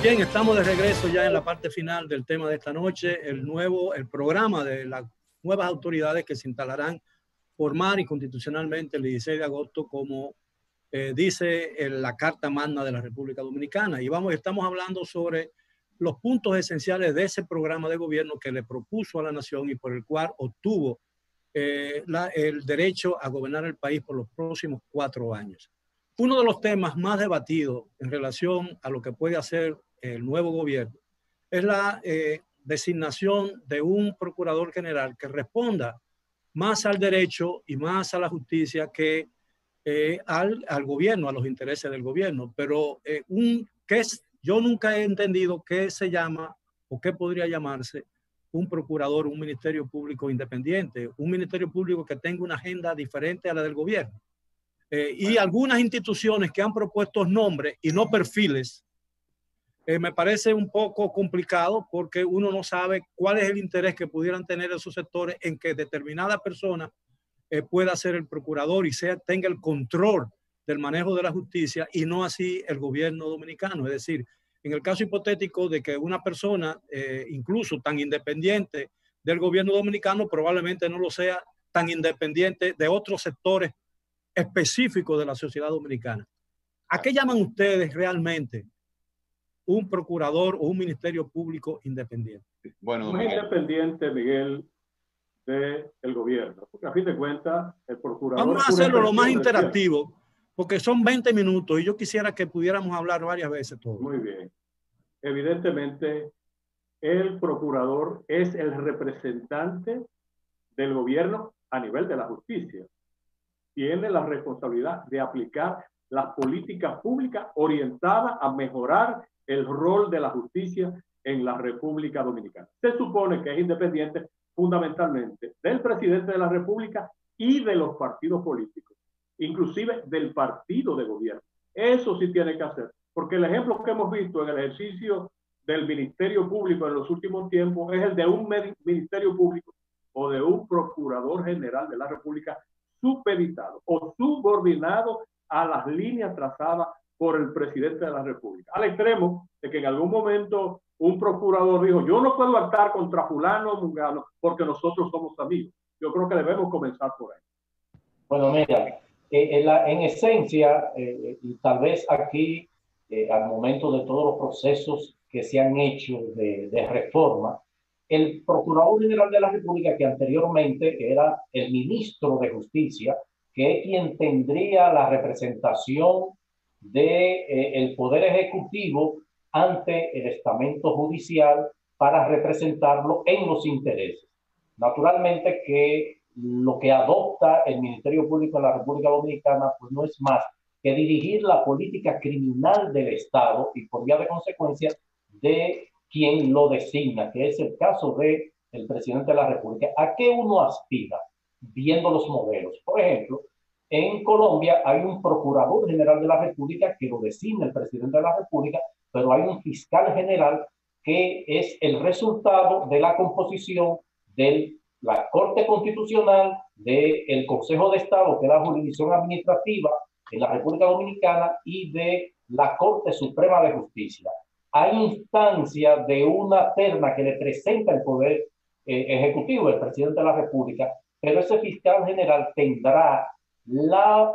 Bien, estamos de regreso ya en la parte final del tema de esta noche, el programa de las nuevas autoridades que se instalarán formal y constitucionalmente el 16 de agosto, como dice la Carta Magna de la República Dominicana. Y estamos hablando sobre los puntos esenciales de ese programa de gobierno que le propuso a la nación y por el cual obtuvo el derecho a gobernar el país por los próximos 4 años. Uno de los temas más debatidos en relación a lo que puede hacer el nuevo gobierno es la designación de un procurador general que responda más al derecho y más a la justicia que al gobierno, a los intereses del gobierno. Pero yo nunca he entendido qué se llama o qué podría llamarse un procurador, un ministerio público independiente, un ministerio público que tenga una agenda diferente a la del gobierno. Y algunas instituciones que han propuesto nombres y no perfiles, me parece un poco complicado porque uno no sabe cuál es el interés que pudieran tener esos sectores en que determinada persona pueda ser el procurador y tenga el control del manejo de la justicia y no así el gobierno dominicano. Es decir, en el caso hipotético de que una persona, incluso tan independiente del gobierno dominicano, probablemente no lo sea tan independiente de otros sectores específicos de la sociedad dominicana. ¿A qué llaman ustedes realmente un procurador o un ministerio público independiente? Bueno, no es independiente, Miguel, del gobierno, porque a fin de cuentas el procurador... Vamos a hacerlo lo más interactivo, porque son 20 minutos y yo quisiera que pudiéramos hablar varias veces todos. Muy bien. Evidentemente, el procurador es el representante del gobierno a nivel de la justicia. Tiene la responsabilidad de aplicar las políticas públicas orientadas a mejorar el rol de la justicia en la República Dominicana. Se supone que es independiente fundamentalmente del presidente de la República y de los partidos políticos, inclusive del partido de gobierno. Eso sí tiene que hacer, porque el ejemplo que hemos visto en el ejercicio del Ministerio Público en los últimos tiempos es el de un Ministerio Público o de un Procurador General de la República supeditado o subordinado a las líneas trazadas por el presidente de la República, al extremo de que en algún momento un procurador dijo: yo no puedo actuar contra fulano o mungano porque nosotros somos amigos. Yo creo que debemos comenzar por ahí. Bueno, mira, en esencia, y tal vez aquí, al momento de todos los procesos que se han hecho de reforma, el Procurador General de la República, que anteriormente era el Ministro de Justicia, que es quien tendría la representación del Poder Ejecutivo ante el estamento judicial para representarlo en los intereses. Naturalmente que lo que adopta el Ministerio Público en la República Dominicana pues no es más que dirigir la política criminal del Estado y por vía de consecuencia de quien lo designa, que es el caso del presidente de la República. ¿A qué uno aspira viendo los modelos? Por ejemplo, en Colombia hay un Procurador General de la República que lo designa el presidente de la República, pero hay un fiscal general que es el resultado de la composición de la Corte Constitucional, del Consejo de Estado, que es la jurisdicción administrativa en la República Dominicana, y de la Corte Suprema de Justicia. Hay instancia de una terna que le presenta el Poder Ejecutivo, el presidente de la República, pero ese fiscal general tendrá la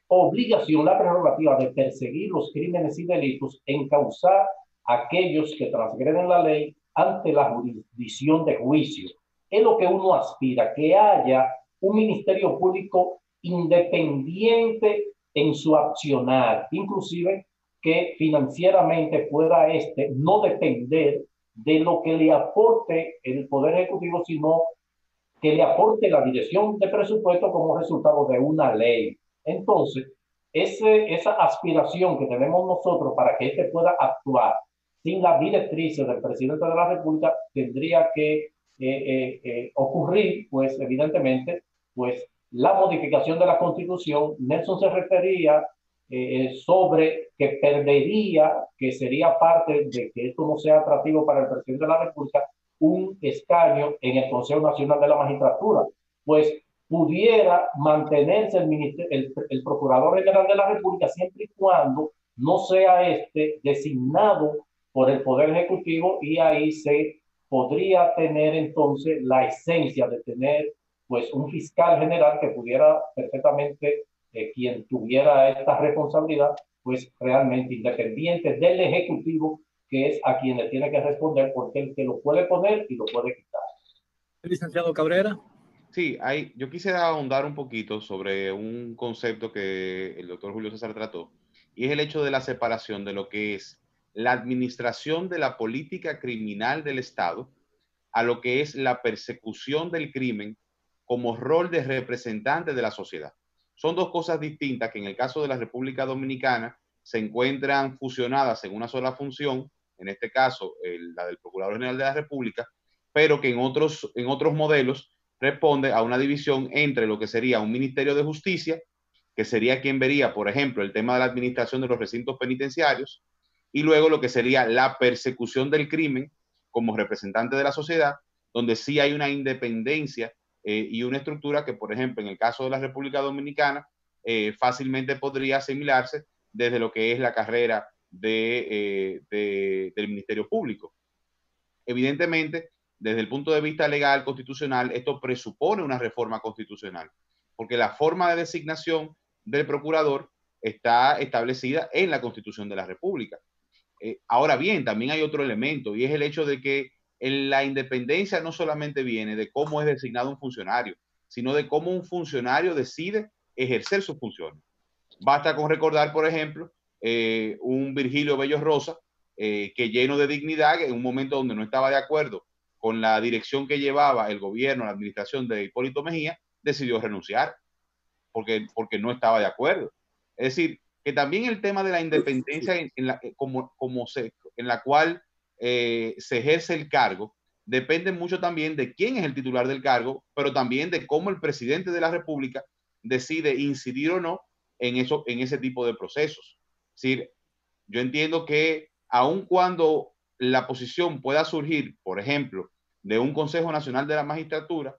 obligación, la prerrogativa de perseguir los crímenes y delitos, encauzar a aquellos que transgreden la ley ante la jurisdicción de juicio. Es lo que uno aspira, que haya un ministerio público independiente en su accionar, inclusive que financieramente pueda no depender de lo que le aporte el Poder Ejecutivo, sino que le aporte la dirección de presupuesto como resultado de una ley. Entonces, esa aspiración que tenemos nosotros para que pueda actuar sin las directrices del presidente de la República tendría que ocurrir, pues evidentemente, pues la modificación de la Constitución. Nelson se refería sobre que perdería, que sería parte de que esto no sea atractivo para el presidente de la República, un escaño en el Consejo Nacional de la Magistratura, pues pudiera mantenerse el Procurador General de la República siempre y cuando no sea designado por el Poder Ejecutivo, y ahí se podría tener entonces la esencia de tener pues un fiscal general que pudiera perfectamente, quien tuviera esta responsabilidad, pues realmente independiente del Ejecutivo, que es a quien le tiene que responder, porque él que lo puede poner y lo puede quitar. Licenciado Cabrera. Sí, yo quisiera ahondar un poquito sobre un concepto que el doctor Julio César trató, y es el hecho de la separación de lo que es la administración de la política criminal del Estado a lo que es la persecución del crimen como rol de representante de la sociedad. Son dos cosas distintas que en el caso de la República Dominicana se encuentran fusionadas en una sola función, en este caso la del Procurador General de la República, pero que en otros modelos responde a una división entre lo que sería un Ministerio de Justicia, que sería quien vería, por ejemplo, el tema de la administración de los recintos penitenciarios, y luego lo que sería la persecución del crimen como representante de la sociedad, donde sí hay una independencia y una estructura que, por ejemplo, en el caso de la República Dominicana, fácilmente podría asimilarse desde lo que es la carrera del Ministerio Público. Evidentemente, desde el punto de vista legal, constitucional, esto presupone una reforma constitucional, porque la forma de designación del procurador está establecida en la Constitución de la República. Ahora bien, también hay otro elemento, y es el hecho de que la independencia no solamente viene de cómo es designado un funcionario, sino de cómo un funcionario decide ejercer sus funciones. Basta con recordar, por ejemplo, un Virgilio Bello Rosa, que lleno de dignidad, en un momento donde no estaba de acuerdo con la dirección que llevaba el gobierno, la administración de Hipólito Mejía, decidió renunciar porque no estaba de acuerdo. Es decir, que también el tema de la independencia en la cual se ejerce el cargo depende mucho también de quién es el titular del cargo, pero también de cómo el presidente de la República decide incidir o no en ese tipo de procesos. Es decir, yo entiendo que aun cuando la posición pueda surgir, por ejemplo, de un Consejo Nacional de la Magistratura,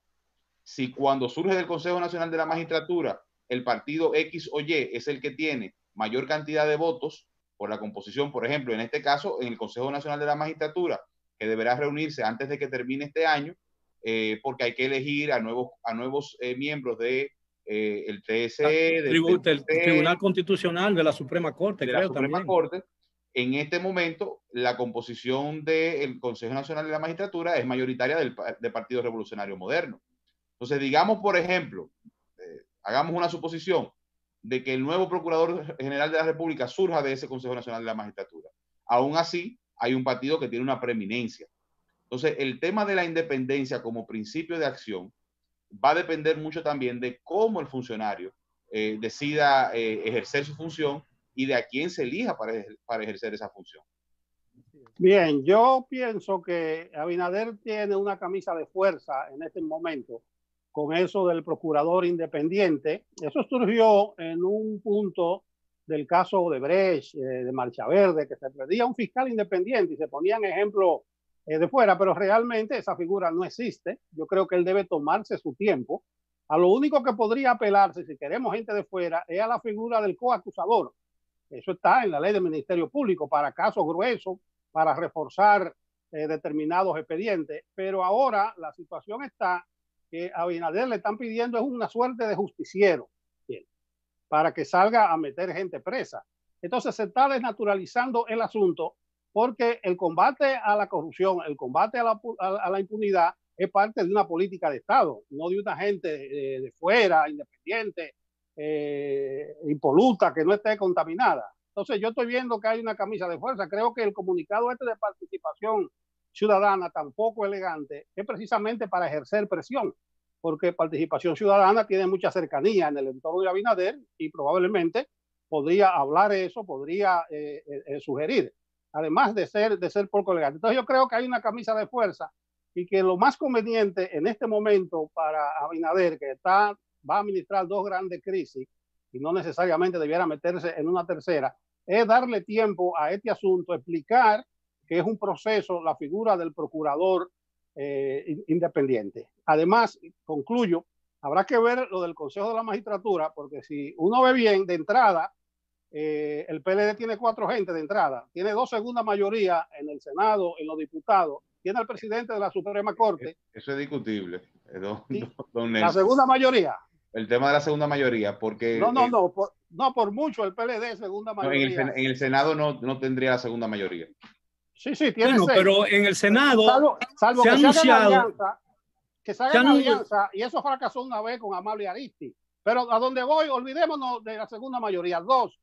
si cuando surge del Consejo Nacional de la Magistratura el partido X o Y es el que tiene mayor cantidad de votos por la composición, por ejemplo, en este caso, en el Consejo Nacional de la Magistratura, que deberá reunirse antes de que termine este año, porque hay que elegir a nuevos miembros de el TSE, del Tribunal Constitucional, de la Suprema Corte, de la Suprema Corte. En este momento, la composición del Consejo Nacional de la Magistratura es mayoritaria del Partido Revolucionario Moderno. Entonces, digamos, por ejemplo, hagamos una suposición de que el nuevo Procurador General de la República surja de ese Consejo Nacional de la Magistratura. Aún así, hay un partido que tiene una preeminencia. Entonces, el tema de la independencia como principio de acción va a depender mucho también de cómo el funcionario decida ejercer su función y de a quién se elija para ejercer esa función. Bien, yo pienso que Abinader tiene una camisa de fuerza en este momento con eso del procurador independiente. Eso surgió en un punto del caso de Brecht, de Marcha Verde, que se pedía un fiscal independiente y se ponían ejemplos de fuera, pero realmente esa figura no existe. Yo creo que él debe tomarse su tiempo. A lo único que podría apelarse, si queremos gente de fuera, es a la figura del coacusador. Eso está en la ley del Ministerio Público para casos gruesos, para reforzar determinados expedientes. Pero ahora la situación está que a Abinader le están pidiendo es una suerte de justiciero, ¿sí?, para que salga a meter gente presa. Entonces se está desnaturalizando el asunto porque el combate a la corrupción, el combate a la impunidad es parte de una política de Estado, no de una gente de fuera, independiente, impoluta, que no esté contaminada. Entonces yo estoy viendo que hay una camisa de fuerza. Creo que el comunicado este de participación ciudadana tan poco elegante es precisamente para ejercer presión, porque Participación Ciudadana tiene mucha cercanía en el entorno de Abinader y probablemente podría hablar eso, podría sugerir, además de ser poco elegante. Entonces yo creo que hay una camisa de fuerza y que lo más conveniente en este momento para Abinader, que va a administrar dos grandes crisis y no necesariamente debiera meterse en una tercera, es darle tiempo a este asunto, explicar que es un proceso, la figura del procurador independiente. Además, concluyo, habrá que ver lo del Consejo de la Magistratura, porque si uno ve bien de entrada, el PLD tiene 4 gente de entrada, tiene 2 segundas mayoría en el Senado, en los diputados, tiene al presidente de la Suprema Corte. Eso es discutible, la segunda mayoría. El tema de la segunda mayoría, porque... No, por mucho el PLD segunda mayoría. En el Senado no tendría la segunda mayoría. Sí, tiene bueno, 6. Pero en el Senado salvo se ha anunciado... Que se hagan alianza, y eso fracasó una vez con Amable Aristi. Pero a donde voy, olvidémonos de la segunda mayoría. 2,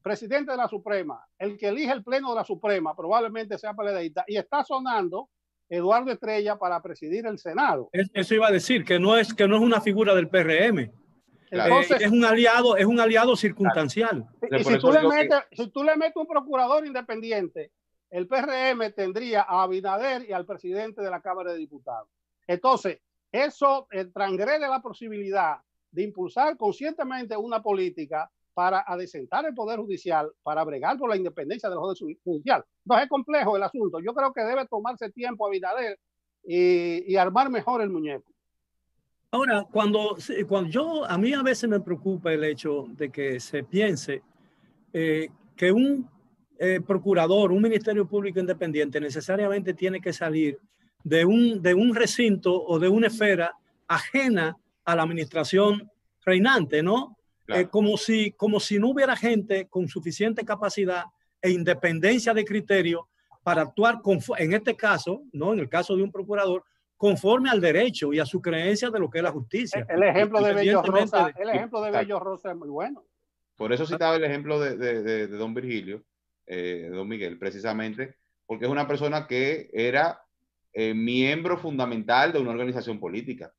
presidente de la Suprema, el que elige el pleno de la Suprema probablemente sea PLDista, y está sonando Eduardo Estrella para presidir el Senado. Eso iba a decir, que no es una figura del PRM. Entonces, es un aliado circunstancial. Y si tú le metes un procurador independiente, el PRM tendría a Abinader y al presidente de la Cámara de Diputados. Entonces, eso transgrede la posibilidad de impulsar conscientemente una política para adecentar el Poder Judicial, para bregar por la independencia del Poder Judicial. Entonces, es complejo el asunto. Yo creo que debe tomarse tiempo a Abinader y armar mejor el muñeco. Ahora, a mí a veces me preocupa el hecho de que se piense que un procurador, un ministerio público independiente necesariamente tiene que salir de un recinto o de una esfera ajena a la administración reinante, ¿no? Claro. Como si no hubiera gente con suficiente capacidad e independencia de criterio para actuar, en este caso, ¿no? En el caso de un procurador, conforme al derecho y a su creencia de lo que es la justicia. El ejemplo de Bello Rosa, Bello Rosa es muy bueno. Por eso citaba el ejemplo de don Virgilio, de don Miguel, precisamente, porque es una persona que era miembro fundamental de una organización política.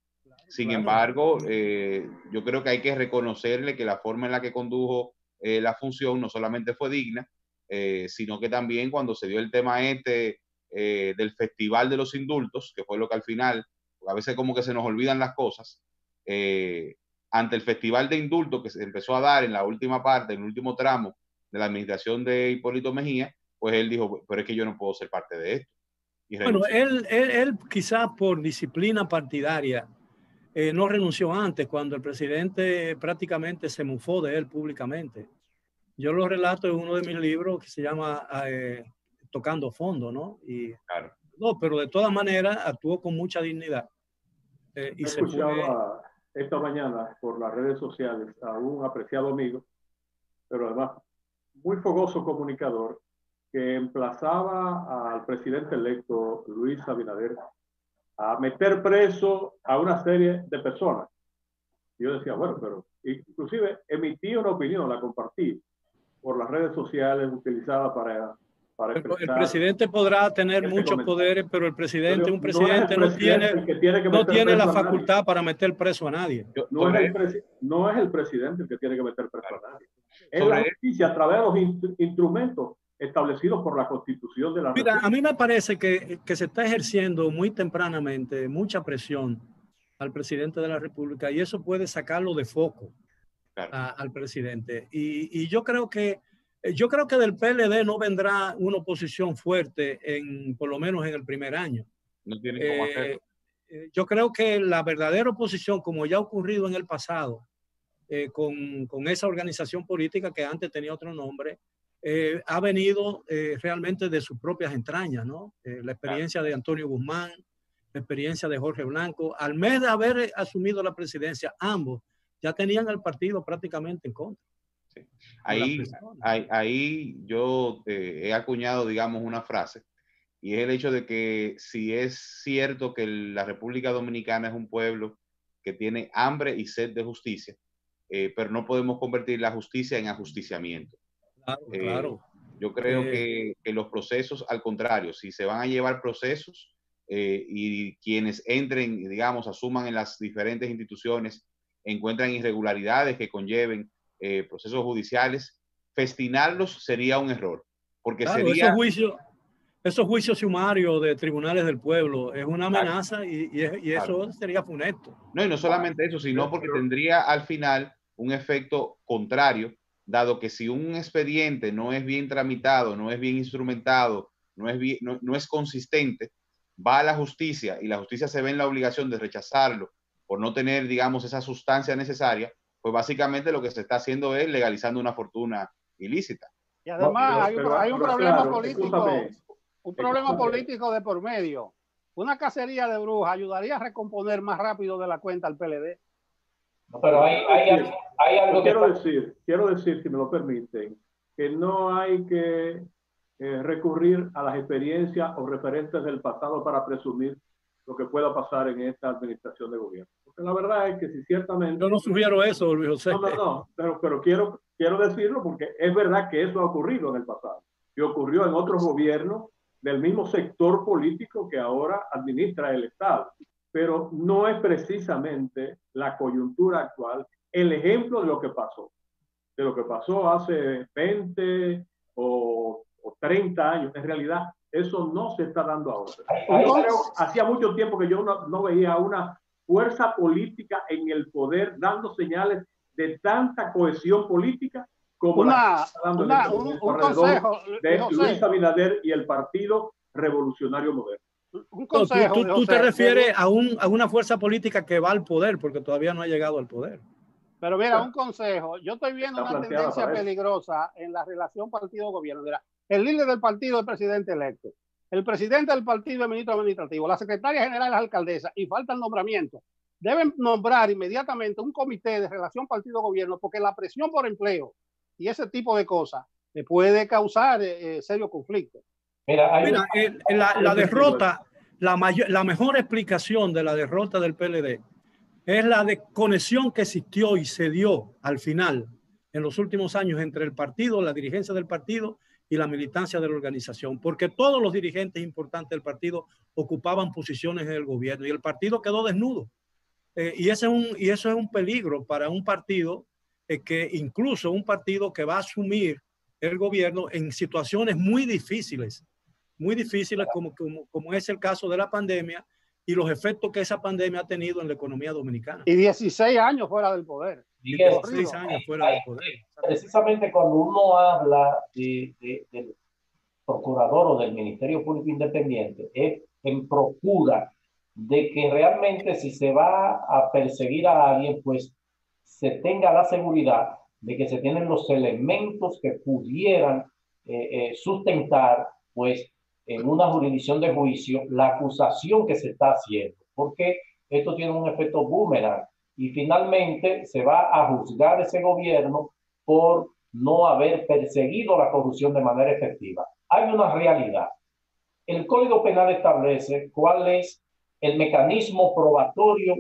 Sin embargo, yo creo que hay que reconocerle que la forma en la que condujo la función no solamente fue digna, sino que también cuando se dio el tema del Festival de los Indultos, que fue lo que al final, a veces como que se nos olvidan las cosas, ante el Festival de Indultos que se empezó a dar en la última parte, en el último tramo de la administración de Hipólito Mejía, pues él dijo, pero es que yo no puedo ser parte de esto. Bueno, él quizás por disciplina partidaria no renunció antes, cuando el presidente prácticamente se mufó de él públicamente. Yo lo relato en uno de mis libros que se llama Tocando Fondo, ¿no? Claro. No, pero de todas maneras actuó con mucha dignidad. Y escuchaba esta mañana por las redes sociales a un apreciado amigo, pero además muy fogoso comunicador, que emplazaba al presidente electo Luis Abinader a meter preso a una serie de personas. Y yo decía, bueno, pero inclusive emití una opinión, la compartí por las redes sociales utilizadas para el presidente podrá tener muchos poderes, pero el presidente, un presidente no tiene la facultad para meter preso a nadie. No es el presidente el que tiene que meter preso a nadie. Es la justicia a través de los instrumentos establecidos por la Constitución de la República. Mira, a mí me parece que se está ejerciendo muy tempranamente mucha presión al presidente de la República, y eso puede sacarlo de foco al presidente. Y yo creo que del PLD no vendrá una oposición fuerte, por lo menos en el primer año. No tiene cómo hacerlo. Yo creo que la verdadera oposición, como ya ha ocurrido en el pasado, con esa organización política que antes tenía otro nombre, ha venido realmente de sus propias entrañas, ¿no? La experiencia de Antonio Guzmán, la experiencia de Jorge Blanco. Al mes de haber asumido la presidencia, ambos ya tenían el partido prácticamente en contra. Sí. Ahí yo he acuñado, digamos, una frase, y es el hecho de que si es cierto que la República Dominicana es un pueblo que tiene hambre y sed de justicia, pero no podemos convertir la justicia en ajusticiamiento. Claro. Yo creo que los procesos, al contrario, si se van a llevar procesos y quienes entren, digamos, asuman en las diferentes instituciones, encuentran irregularidades que conlleven procesos judiciales, festinarlos sería un error, porque sería... Esos juicios sumarios de tribunales del pueblo es una amenaza, y eso sería funesto. No, y no solamente eso, sino porque tendría al final un efecto contrario, dado que si un expediente no es bien tramitado, no es bien instrumentado, no es consistente, va a la justicia y la justicia se ve en la obligación de rechazarlo por no tener, digamos, esa sustancia necesaria, pues básicamente lo que se está haciendo es legalizando una fortuna ilícita. Y además hay un problema claro, político, escúchame, un problema político de por medio. Una cacería de brujas ayudaría a recomponer más rápido de la cuenta al PLD. No, pero hay algo que... Quiero decir, si me lo permiten, que no hay que recurrir a las experiencias o referentes del pasado para presumir lo que pueda pasar en esta administración de gobierno. Porque la verdad es que si ciertamente... Yo no sugiero eso, Luis José. No, pero quiero decirlo porque es verdad que eso ha ocurrido en el pasado y ocurrió en otros gobiernos del mismo sector político que ahora administra el Estado. Pero no es precisamente la coyuntura actual el ejemplo de lo que pasó hace 20 o 30 años. En realidad, eso no se está dando ahora. Hacía mucho tiempo que yo no veía una fuerza política en el poder dando señales de tanta cohesión política como la que está dando un consejo de Luis Abinader y el Partido Revolucionario Moderno. Un consejo, tú te refieres a una fuerza política que va al poder, porque todavía no ha llegado al poder. Pero mira, un consejo. Yo estoy viendo una tendencia peligrosa en la relación partido-gobierno. Mira, el líder del partido es el presidente electo. El presidente del partido es ministro administrativo. La secretaria general es alcaldesa y falta el nombramiento. Deben nombrar inmediatamente un comité de relación partido-gobierno porque la presión por empleo y ese tipo de cosas puede causar serios conflictos. Mira, la derrota, la mejor explicación de la derrota del PLD es la desconexión que existió y se dio al final en los últimos años entre el partido, la dirigencia del partido y la militancia de la organización, porque todos los dirigentes importantes del partido ocupaban posiciones en el gobierno y el partido quedó desnudo. Y eso es un peligro para un partido, que incluso un partido que va a asumir el gobierno en situaciones muy difíciles como es el caso de la pandemia y los efectos que esa pandemia ha tenido en la economía dominicana. Y 16 años fuera del poder. 16 años fuera del poder. Precisamente cuando uno habla del procurador o del Ministerio Público Independiente, es en procura de que realmente si se va a perseguir a alguien, pues se tenga la seguridad de que se tienen los elementos que pudieran sustentar, pues, en una jurisdicción de juicio, la acusación que se está haciendo, porque esto tiene un efecto boomerang y finalmente se va a juzgar ese gobierno por no haber perseguido la corrupción de manera efectiva. Hay una realidad. El Código Penal establece cuál es el mecanismo probatorio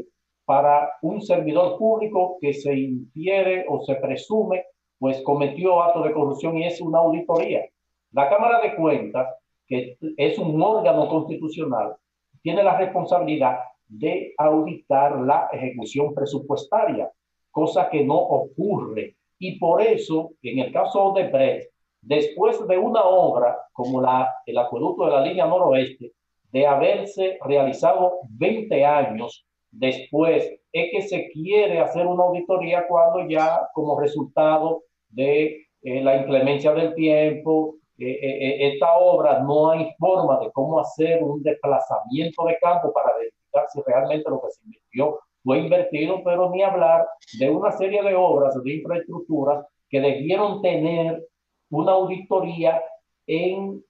para un servidor público que se infiere o se presume pues cometió actos de corrupción y es una auditoría. La Cámara de Cuentas, que es un órgano constitucional, tiene la responsabilidad de auditar la ejecución presupuestaria, cosa que no ocurre. Y por eso, en el caso de Odebrecht, después de una obra como el acueducto de la línea noroeste, de haberse realizado 20 años después, es que se quiere hacer una auditoría cuando ya como resultado de la inclemencia del tiempo, esta obra no hay forma de cómo hacer un desplazamiento de campo para verificar si realmente lo que se invirtió fue invertido, pero ni hablar de una serie de obras de infraestructuras que debieron tener una auditoría en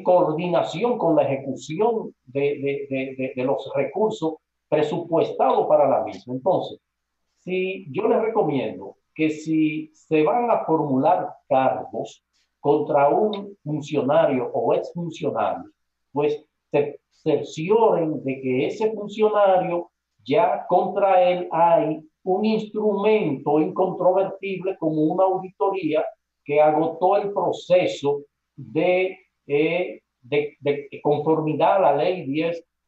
coordinación con la ejecución de los recursos presupuestados para la misma. Entonces, yo les recomiendo que si se van a formular cargos contra un funcionario o exfuncionario, pues se cercioren de que ese funcionario ya contra él hay un instrumento incontrovertible como una auditoría que agotó el proceso de conformidad a la ley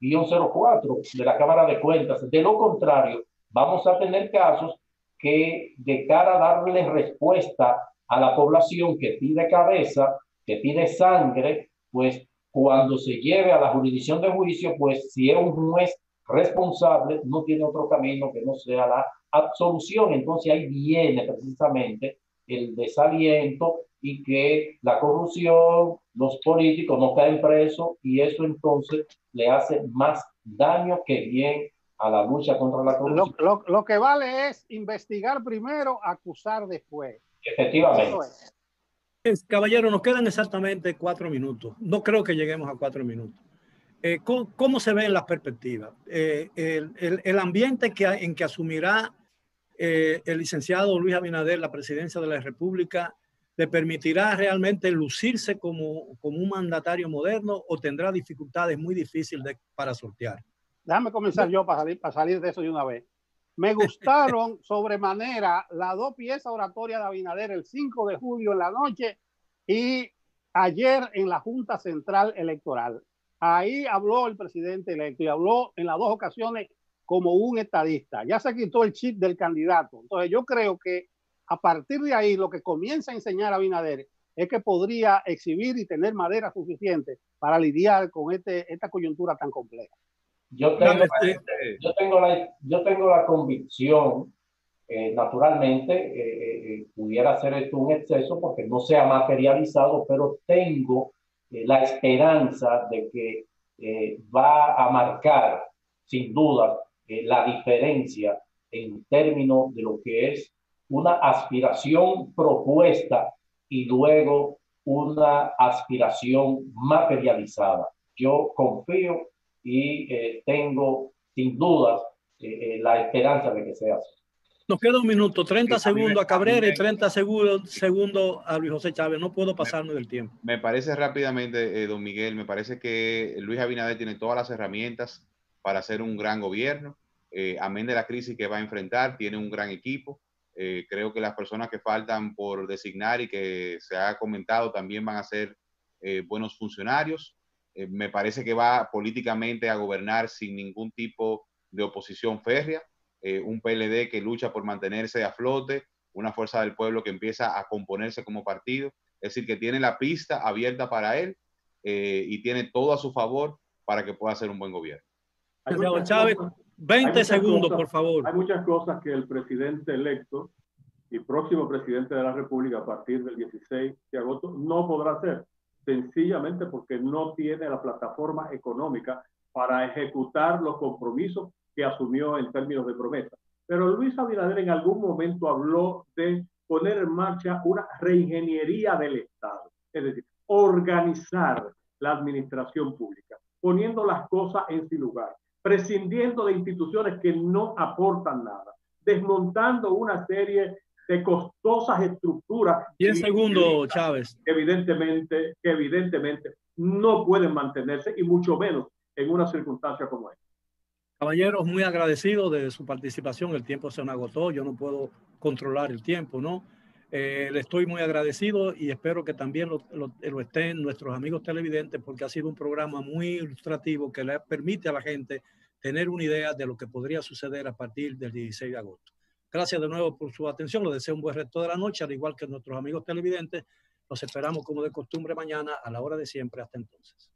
10-04 de la Cámara de Cuentas. De lo contrario, vamos a tener casos que de cara a darle respuesta a la población que pide cabeza, que pide sangre, pues cuando se lleve a la jurisdicción de juicio, pues si es un juez responsable, no tiene otro camino que no sea la absolución. Entonces ahí viene precisamente el desaliento y que la corrupción, los políticos no caen presos y eso entonces le hace más daño que bien a la lucha contra la corrupción. Lo que vale es investigar primero, acusar después. Efectivamente. Caballero, nos quedan exactamente 4 minutos. No creo que lleguemos a 4 minutos. ¿Cómo se ven las perspectivas? El ambiente en que asumirá el licenciado Luis Abinader la presidencia de la República, ¿le permitirá realmente lucirse como un mandatario moderno o tendrá dificultades muy difíciles para sortear? Déjame comenzar yo para salir de eso de una vez. Me gustaron sobremanera las 2 piezas oratorias de Abinader el 5 de julio en la noche y ayer en la Junta Central Electoral. Ahí habló el presidente electo y habló en las 2 ocasiones como un estadista. Ya se quitó el chip del candidato. Entonces yo creo que a partir de ahí lo que comienza a enseñar Abinader es que podría exhibir y tener madera suficiente para lidiar con esta coyuntura tan compleja. Yo tengo la convicción, naturalmente, pudiera ser esto un exceso porque no se ha materializado, pero tengo la esperanza de que va a marcar, sin duda, la diferencia en términos de lo que es una aspiración propuesta y luego una aspiración materializada. Yo confío y tengo sin dudas la esperanza de que sea así. Nos queda un minuto, 30 segundos a Cabrera y 30 segundos a Luis José Chávez. No puedo pasarme del tiempo. Me parece rápidamente, don Miguel, me parece que Luis Abinader tiene todas las herramientas para hacer un gran gobierno. Amén de la crisis que va a enfrentar, tiene un gran equipo. Creo que las personas que faltan por designar y que se ha comentado también van a ser buenos funcionarios. Me parece que va políticamente a gobernar sin ningún tipo de oposición férrea. Un PLD que lucha por mantenerse a flote, una fuerza del pueblo que empieza a componerse como partido. Es decir, que tiene la pista abierta para él y tiene todo a su favor para que pueda hacer un buen gobierno. Chávez, 20 segundos, por favor. Hay muchas cosas que el presidente electo y próximo presidente de la República a partir del 16 de agosto no podrá hacer, sencillamente porque no tiene la plataforma económica para ejecutar los compromisos que asumió en términos de promesa. Pero Luis Abinader en algún momento habló de poner en marcha una reingeniería del Estado, es decir, organizar la administración pública, poniendo las cosas en su lugar, prescindiendo de instituciones que no aportan nada, desmontando una serie de costosas estructuras. 10 segundos, Chávez. Que evidentemente no pueden mantenerse y mucho menos en una circunstancia como esta. Caballeros, muy agradecido de su participación. El tiempo se me agotó, yo no puedo controlar el tiempo, ¿no? Le estoy muy agradecido y espero que también lo estén nuestros amigos televidentes porque ha sido un programa muy ilustrativo que le permite a la gente tener una idea de lo que podría suceder a partir del 16 de agosto. Gracias de nuevo por su atención. Les deseo un buen resto de la noche, al igual que nuestros amigos televidentes. Los esperamos como de costumbre mañana a la hora de siempre. Hasta entonces.